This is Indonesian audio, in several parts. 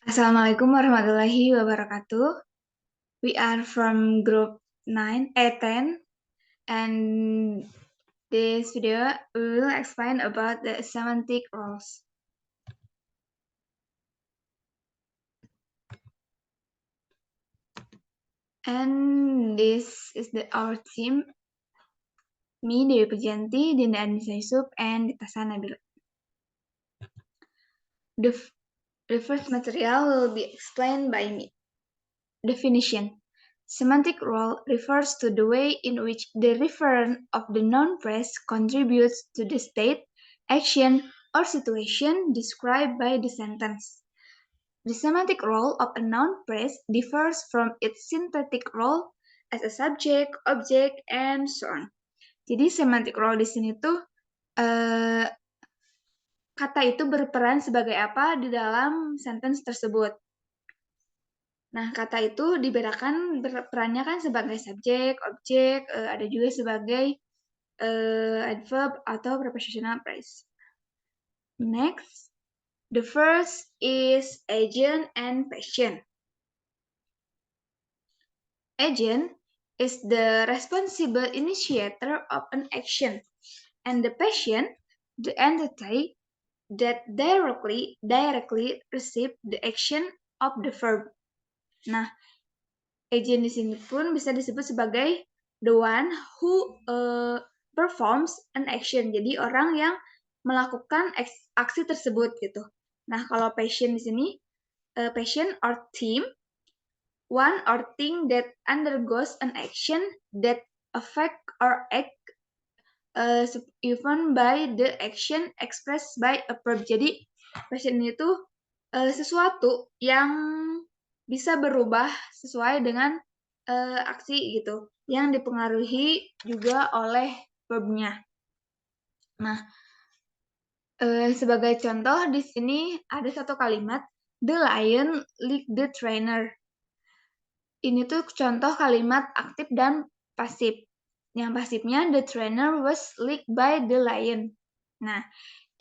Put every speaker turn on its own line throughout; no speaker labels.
Assalamualaikum warahmatullahi wabarakatuh. We are from group 10, and this video we will explain about the semantic roles. And this is our team. Me, Dewi Pujanti, Dinda Anissa Yusuf, and Dita Nabila. The first material will be explained by me. Definition. Semantic role refers to the way in which the referent of the noun phrase contributes to the state, action, or situation described by the sentence. The semantic role of a noun phrase differs from its syntactic role as a subject, object, and so on. Jadi semantic role di sini tuh kata itu berperan sebagai apa di dalam sentence tersebut. Nah, kata itu dibedakan perannya kan sebagai subjek, objek, ada juga sebagai adverb atau prepositional phrase. Next, the first is agent and patient. Agent is the responsible initiator of an action, and the patient, the entity that directly receive the action of the verb. Nah, agent di sini pun bisa disebut sebagai the one who performs an action. Jadi orang yang melakukan aksi tersebut gitu. Nah, kalau patient di sini, patient or team, one or thing that undergoes an action that affect or act even by the action expressed by a verb. Jadi patient itu sesuatu yang bisa berubah sesuai dengan aksi gitu, yang dipengaruhi juga oleh verb-nya. Nah, sebagai contoh di sini ada satu kalimat, the lion licked the trainer. Ini tuh contoh kalimat aktif dan pasif. Yang pasifnya, the trainer was licked by the lion. Nah,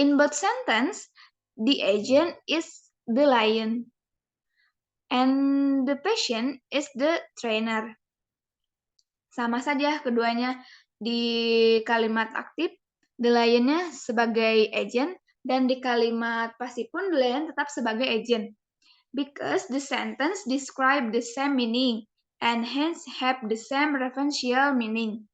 in both sentence, the agent is the lion and the patient is the trainer. Sama saja keduanya. Di kalimat aktif, the lion-nya sebagai agent, dan di kalimat pasif pun the lion tetap sebagai agent. Because the sentence describe the same meaning and hence have the same referential meaning.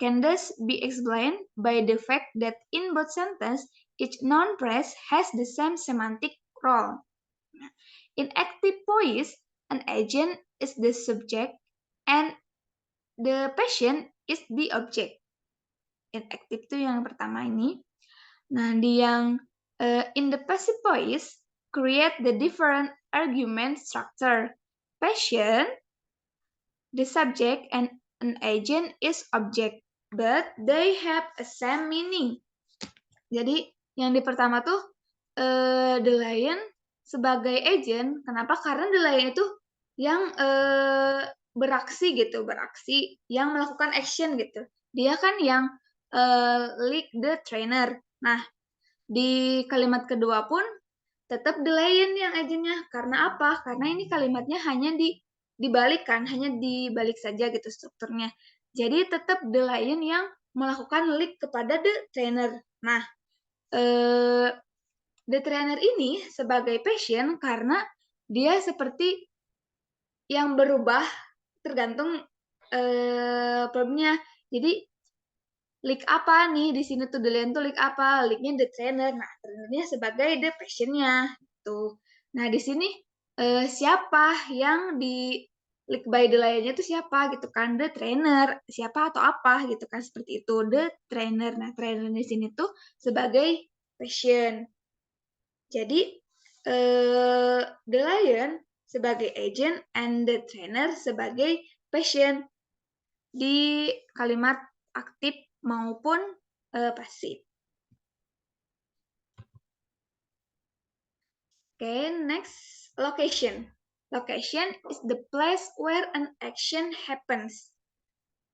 Can thus be explained by the fact that in both sentences, each noun phrase has the same semantic role. In active voice, an agent is the subject and the patient is the object. In active itu yang pertama ini. Nah, di yang in the passive voice, create the different argument structure. Patient, the subject, and an agent is object, but they have a same meaning. Jadi yang di pertama tuh the lion sebagai agent. Kenapa? Karena the lion itu yang beraksi gitu, yang melakukan action gitu. Dia kan yang lead the trainer. Nah, di kalimat kedua pun tetap the lion yang agentnya. Karena apa? Karena ini kalimatnya hanya dibalikkan, hanya dibalik saja gitu strukturnya. Jadi tetap the lion yang melakukan lead kepada the trainer. Nah, the trainer ini sebagai patient karena dia seperti yang berubah tergantung verbnya. Jadi leak apa nih di sini tuh, the lion tuh leak apa? Leaknya the trainer. Nah, trainernya sebagai the patient-nya tuh. Nah, di sini siapa yang di leak by the lion-nya itu siapa gitu kan? The trainer. Siapa atau apa gitu kan, seperti itu. The trainer. Nah, trainer di sini tuh sebagai patient. Jadi the lion sebagai agent and the trainer sebagai patient di kalimat aktif maupun pasif. Okay, next, location. Location is the place where an action happens.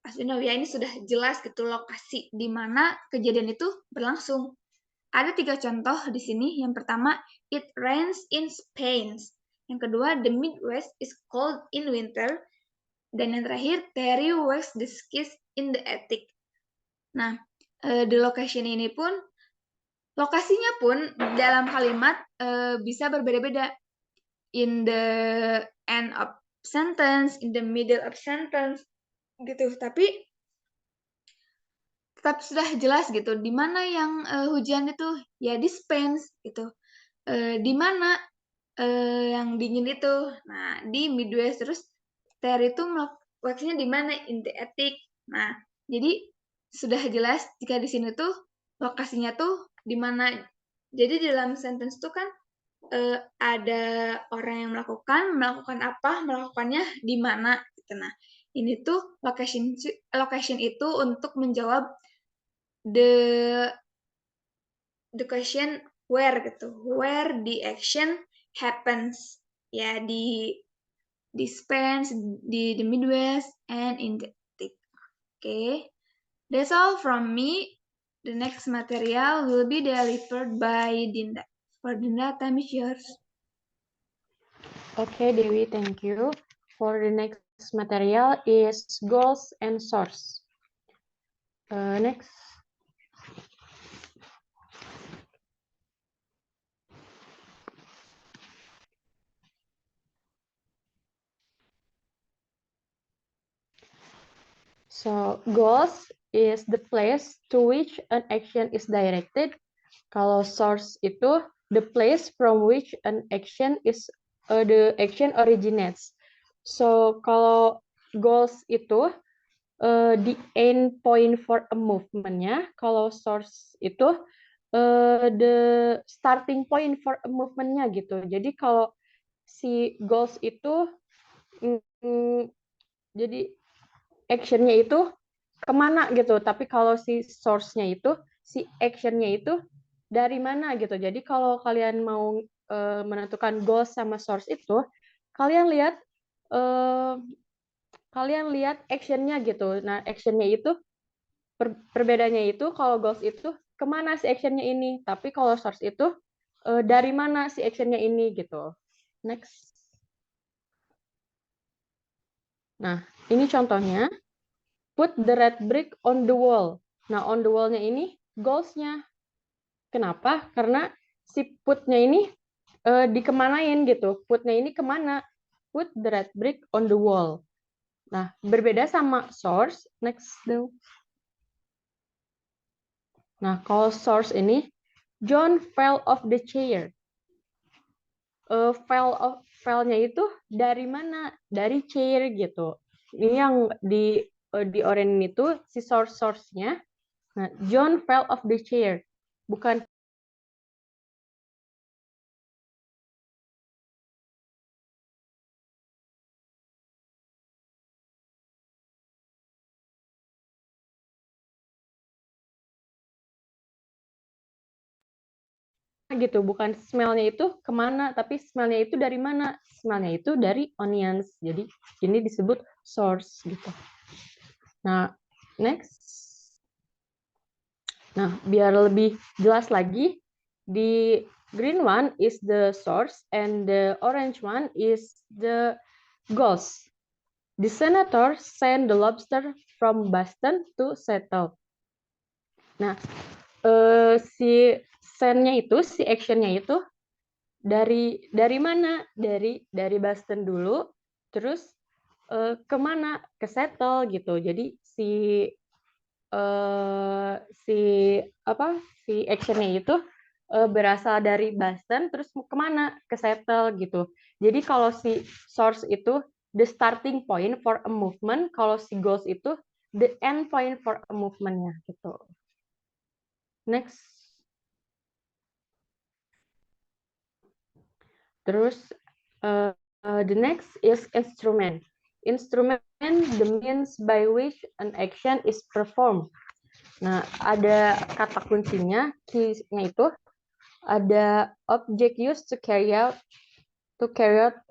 As we know ya, ini sudah jelas gitu, lokasi di mana kejadian itu berlangsung. Ada 3 contoh di sini. Yang pertama, it rains in Spain. Yang kedua, the Midwest is cold in winter. Dan yang terakhir, Terry wax the skis in the attic. Nah, the location ini pun, lokasinya pun dalam kalimat bisa berbeda-beda. In the end of sentence, in the middle of sentence, gitu. Tapi tetap sudah jelas gitu. Di mana yang hujan itu? Ya di Spain gitu. Di mana yang dingin itu? Nah, di Midwest. Terus Terry itu waxnya di mana? In the attic. Nah, jadi sudah jelas jika di sini tuh lokasinya tuh di mana. Jadi di dalam sentence tuh kan ada orang yang melakukan apa, melakukannya di mana. Gitu. Nah, ini tuh location itu untuk menjawab the question where gitu, where the action happens, ya di Spain, di the Midwest, and in the Arctic. Okay, that's all from me. The next material will be delivered by Dinda. For Dinda, time is yours.
Okay, Dewi, thank you. For the next material is goals and source. Next. So, goals is the place to which an action is directed. Kalau source itu the place from which an action is the action originates. So, kalau goals itu the end point for a movement-nya. Kalau source itu the starting point for a movement-nya gitu. Jadi kalau si goals itu jadi action-nya itu kemana gitu. Tapi kalau si source-nya itu, si action-nya itu dari mana gitu. Jadi kalau kalian mau menentukan goals sama source itu, kalian lihat action-nya gitu. Nah, action-nya itu perbedaannya itu kalau goals itu kemana si action-nya ini. Tapi kalau source itu dari mana si action-nya ini gitu. Next. Nah, ini contohnya. Put the red brick on the wall. Nah, on the wall-nya ini goals-nya. Kenapa? Karena si put-nya ini dikemanain gitu. Put-nya ini kemana? Put the red brick on the wall. Nah, berbeda sama source. Next. Nah, kalau source ini, John fell off the chair. Fell-nya itu dari mana? Dari chair gitu. Ini yang di oranye itu si source-nya. Nah, John fell off the chair. Bukan gitu, bukan smell-nya itu kemana, tapi smell-nya itu dari mana? Smell-nya itu dari onions. Jadi ini disebut source gitu. Nah, next. Nah, biar lebih jelas lagi, di green one is the source and the orange one is the goals. The senator sent the lobster from Boston to Seattle. Nah, si send-nya itu, si action-nya itu dari mana? Dari Boston dulu, terus kemana? Ke Seattle gitu. Jadi si actionnya itu berasal dari Boston, terus kemana? Ke Seattle gitu. Jadi kalau si source itu the starting point for a movement, kalau si goals itu the end point for a movement-nya gitu. Next. Terus the next is instrument. Instrument the means by which an action is performed. Nah, ada kata kuncinya, key-nya itu ada object used to carry out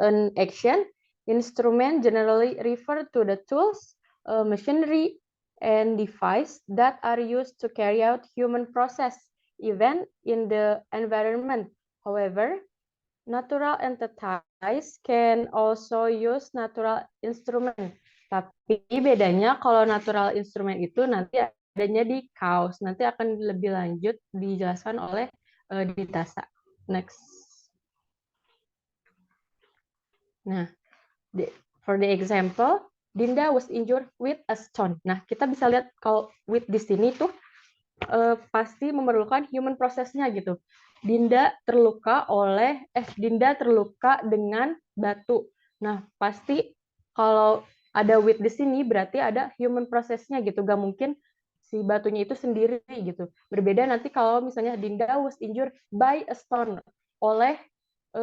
an action. Instrument generally refer to the tools, machinery, and device that are used to carry out human process, event in the environment. However, natural entity guys can also use natural instrument. Tapi bedanya kalau natural instrument itu nanti adanya di cause. Nanti akan lebih lanjut dijelaskan oleh Ditasa. Next. Nah, for the example, Dinda was injured with a stone. Nah, kita bisa lihat kalau with di sini tuh pasti memerlukan human prosesnya gitu. Dinda terluka dengan batu. Nah, pasti kalau ada with di sini berarti ada human prosesnya gitu. Gak mungkin si batunya itu sendiri gitu. Berbeda nanti kalau misalnya Dinda was injured by a stone, oleh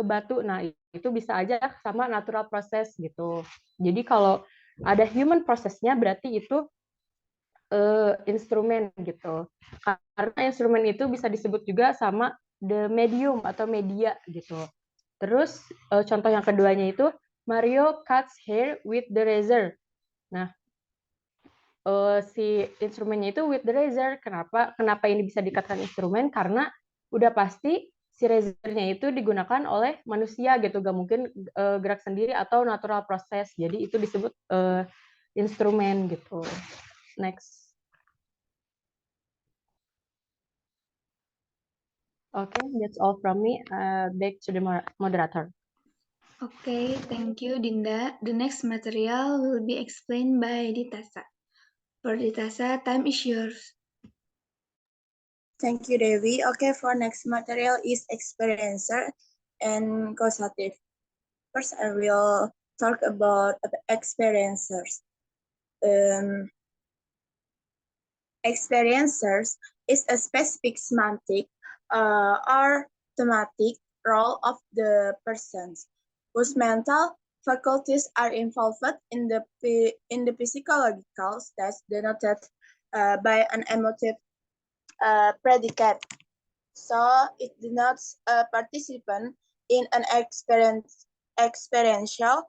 batu. Nah, itu bisa aja sama natural process gitu. Jadi kalau ada human prosesnya berarti itu instrumen gitu. Karena instrumen itu bisa disebut juga sama the medium atau media gitu. Terus contoh yang keduanya itu Mario cuts hair with the razor. Nah, si instrumennya itu with the razor. Kenapa ini bisa dikatakan instrumen? Karena udah pasti si razornya itu digunakan oleh manusia gitu, gak mungkin gerak sendiri atau natural process. Jadi itu disebut instrumen gitu. Next. Okay, that's all from me. Back to the moderator.
Okay, thank you, Dinda. The next material will be explained by Ditasa. For Ditasa, time is yours.
Thank you, Devi. Okay, for next material is experiencer and causative. First, I will talk about experiencers. Experiencers is a specific semantic or thematic role of the persons whose mental faculties are involved in the physiological state denoted by an emotive predicate. So it denotes a participant in an experiential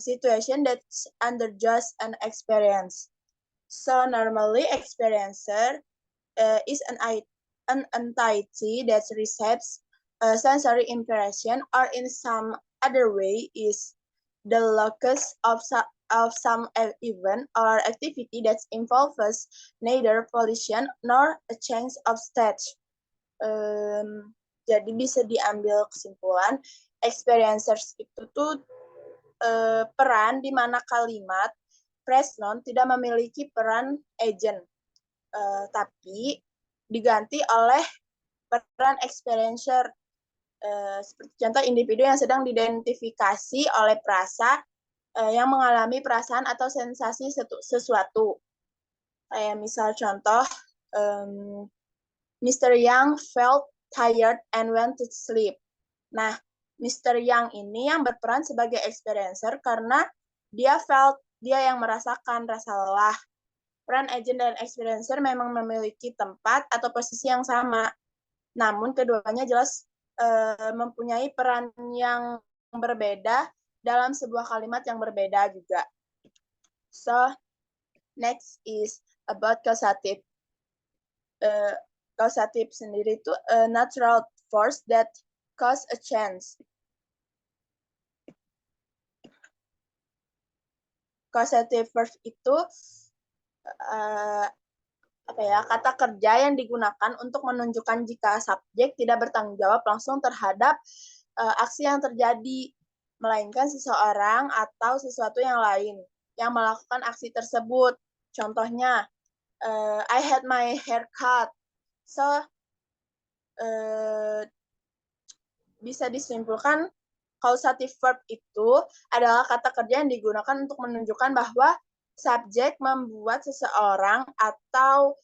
situation that undergoes an experience. So normally experiencer is an entity that receives a sensory impression or in some other way is the locus of some event or activity that involves neither volition nor a change of state. Jadi bisa diambil kesimpulan experiencers itu tuh peran di mana kalimat phrase noun tidak memiliki peran agent, tapi diganti oleh peran experiencer. Seperti contoh individu yang sedang diidentifikasi oleh perasa yang mengalami perasaan atau sensasi sesuatu. Kayak misal contoh, Mr. Young felt tired and went to sleep. Nah, Mr. Young ini yang berperan sebagai experiencer karena dia yang merasakan rasa lelah. Peran agent dan experiencer memang memiliki tempat atau posisi yang sama. Namun keduanya jelas mempunyai peran yang berbeda dalam sebuah kalimat yang berbeda juga. So, next is about causative. Causative sendiri itu a natural force that cause a change. Causative verb itu kata kerja yang digunakan untuk menunjukkan jika subjek tidak bertanggung jawab langsung terhadap aksi yang terjadi, melainkan seseorang atau sesuatu yang lain yang melakukan aksi tersebut. Contohnya, I had my hair cut. So, bisa disimpulkan causative verb itu adalah kata kerja yang digunakan untuk menunjukkan bahwa subjek membuat seseorang atau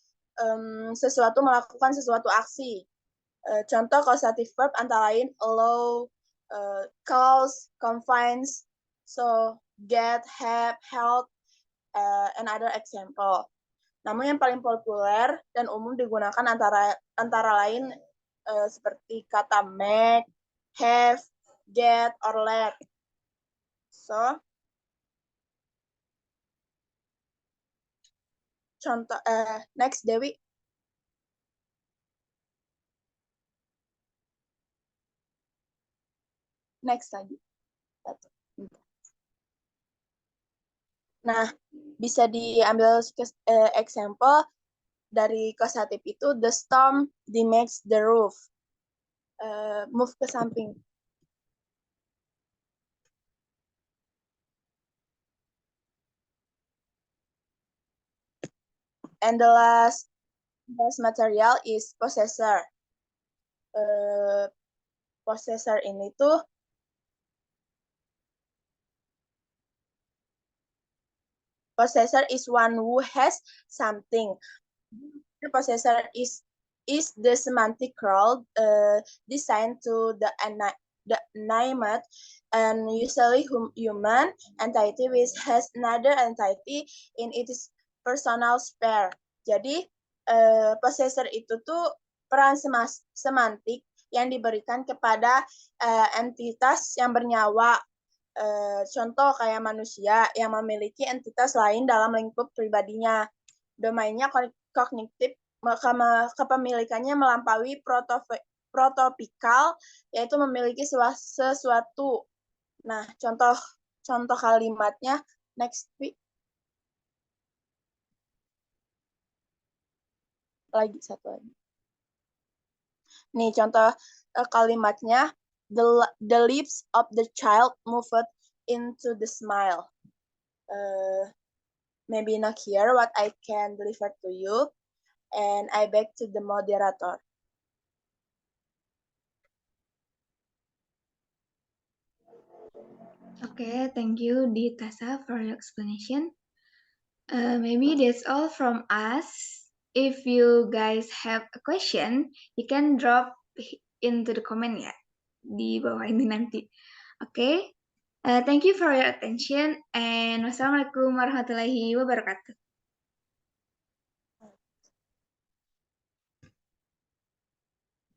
sesuatu melakukan sesuatu aksi. Contoh causative verb antara lain allow, cause, confines, so get, have, help, and other example. Namun yang paling populer dan umum digunakan antara lain seperti kata make, have, get, or let. So, contoh next Dewi. Next lagi. Nah, bisa diambil example dari causative itu, the storm damages the roof. Move ke samping. And the last material is possessor. Possessor ini tuh possessor is one who has something. The possessor is the semantic role designed to the animate and usually human entity which has another entity in its personal sphere. Jadi possessor itu tuh peran semantik yang diberikan kepada entitas yang bernyawa. Contoh kayak manusia yang memiliki entitas lain dalam lingkup pribadinya. Domainnya kognitif, kepemilikannya melampaui protopikal, yaitu memiliki sesuatu. Nah, contoh kalimatnya next week. Satu lagi. Nih, contoh kalimatnya, the lips of the child moved into the smile. Maybe not here what I can deliver to you, and I back to the moderator.
Okay, thank you, Ditasa, for your explanation. Maybe that's all from us. If you guys have a question, you can drop into the comment ya, di bawah ini nanti. Okay? Thank you for your attention, and wassalamualaikum warahmatullahi wabarakatuh.